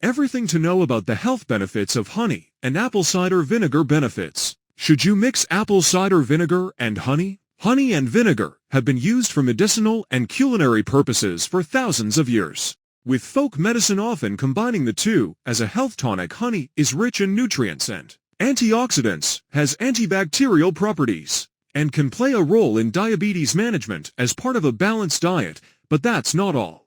Everything to know about the health benefits of honey and apple cider vinegar benefits. Should you mix apple cider vinegar and honey? Honey and vinegar have been used for medicinal and culinary purposes for thousands of years, with folk medicine often combining the two as a health tonic. Honey is rich in nutrients and antioxidants, has antibacterial properties, and can play a role in diabetes management as part of a balanced diet, but that's not all.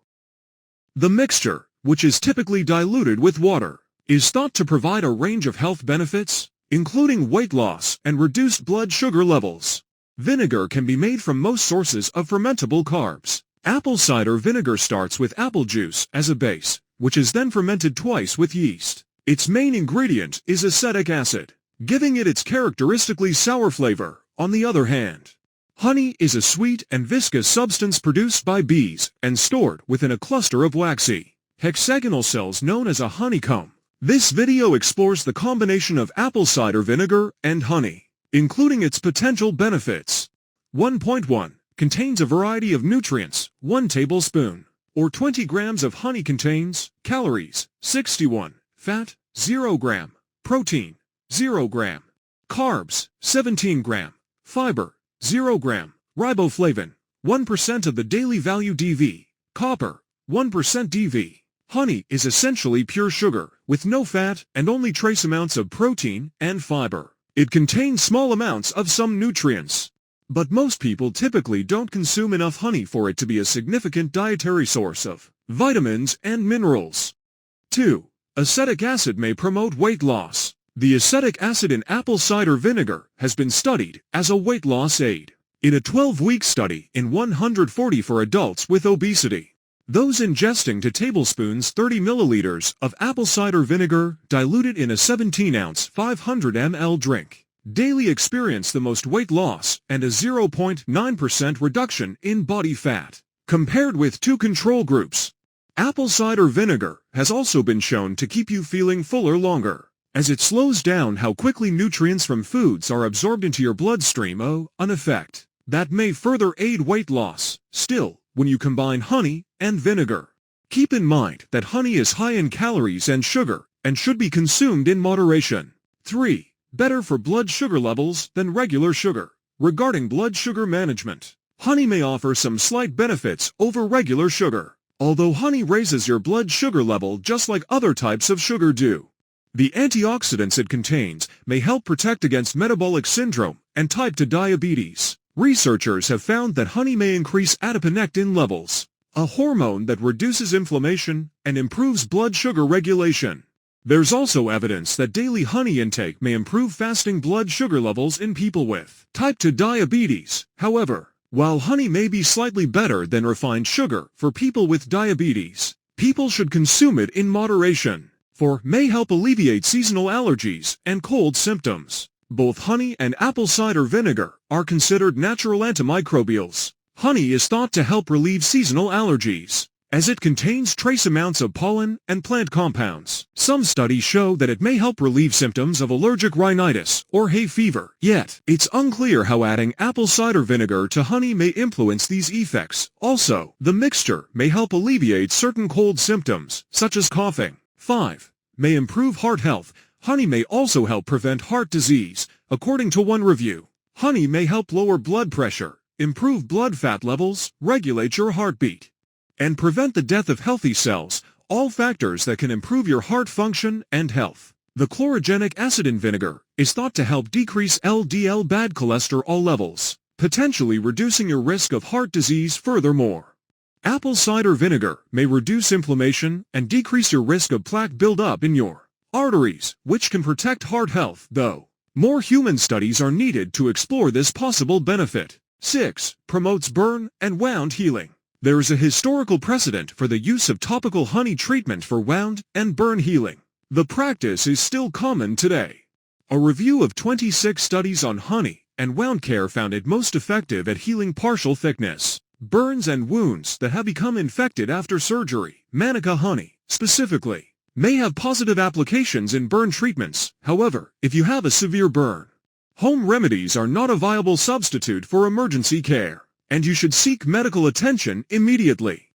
The mixture, which is typically diluted with water, is thought to provide a range of health benefits, including weight loss and reduced blood sugar levels. Vinegar can be made from most sources of fermentable carbs. Apple cider vinegar starts with apple juice as a base, which is then fermented twice with yeast. Its main ingredient is acetic acid, giving it its characteristically sour flavor. On the other hand, honey is a sweet and viscous substance produced by bees and stored within a cluster of waxy, hexagonal cells known as a honeycomb. This video explores the combination of apple cider vinegar and honey, including its potential benefits. 1.1. Contains a variety of nutrients. 1 tablespoon, or 20 grams of honey contains calories, 61, fat, 0 gram, protein, 0 gram, carbs, 17 gram, fiber, 0 gram, riboflavin, 1% of the daily value DV, copper, 1% DV. Honey is essentially pure sugar, with no fat and only trace amounts of protein and fiber. It contains small amounts of some nutrients, but most people typically don't consume enough honey for it to be a significant dietary source of vitamins and minerals. 2. Acetic acid may promote weight loss. The acetic acid in apple cider vinegar has been studied as a weight loss aid in a 12-week study in 140 for adults with obesity. Those ingesting 2 tablespoons 30 milliliters of apple cider vinegar diluted in a 17-ounce 500 ml drink daily experience the most weight loss and a 0.9% reduction in body fat, compared with 2 control groups. Apple cider vinegar has also been shown to keep you feeling fuller longer, as it slows down how quickly nutrients from foods are absorbed into your bloodstream, an effect that may further aid weight loss. Still, when you combine honey and vinegar, keep in mind that honey is high in calories and sugar and should be consumed in moderation. 3. Better for blood sugar levels than regular sugar. Regarding blood sugar management, honey may offer some slight benefits over regular sugar, although honey raises your blood sugar level just like other types of sugar do. The antioxidants it contains may help protect against metabolic syndrome and type 2 diabetes. Researchers have found that honey may increase adiponectin levels, a hormone that reduces inflammation and improves blood sugar regulation. There's also evidence that daily honey intake may improve fasting blood sugar levels in people with type 2 diabetes. However, while honey may be slightly better than refined sugar for people with diabetes, people should consume it in moderation, for it may help alleviate seasonal allergies and cold symptoms. Both honey and apple cider vinegar are considered natural antimicrobials. Honey is thought to help relieve seasonal allergies, as it contains trace amounts of pollen and plant compounds. Some studies show that it may help relieve symptoms of allergic rhinitis or hay fever, yet it's unclear how adding apple cider vinegar to honey may influence these effects. Also, the mixture may help alleviate certain cold symptoms, such as coughing. 5. May improve heart health. Honey may also help prevent heart disease. According to one review, honey may help lower blood pressure, improve blood fat levels, regulate your heartbeat, and prevent the death of healthy cells, all factors that can improve your heart function and health. The chlorogenic acid in vinegar is thought to help decrease LDL bad cholesterol levels, potentially reducing your risk of heart disease furthermore. Apple cider vinegar may reduce inflammation and decrease your risk of plaque buildup in your arteries, which can protect heart health, though more human studies are needed to explore this possible benefit. 6. Promotes burn and wound healing. There is a historical precedent for the use of topical honey treatment for wound and burn healing. The practice is still common today. A review of 26 studies on honey and wound care found it most effective at healing partial thickness burns and wounds that have become infected after surgery. Manuka honey, specifically, may have positive applications in burn treatments. However, if you have a severe burn, home remedies are not a viable substitute for emergency care, and you should seek medical attention immediately.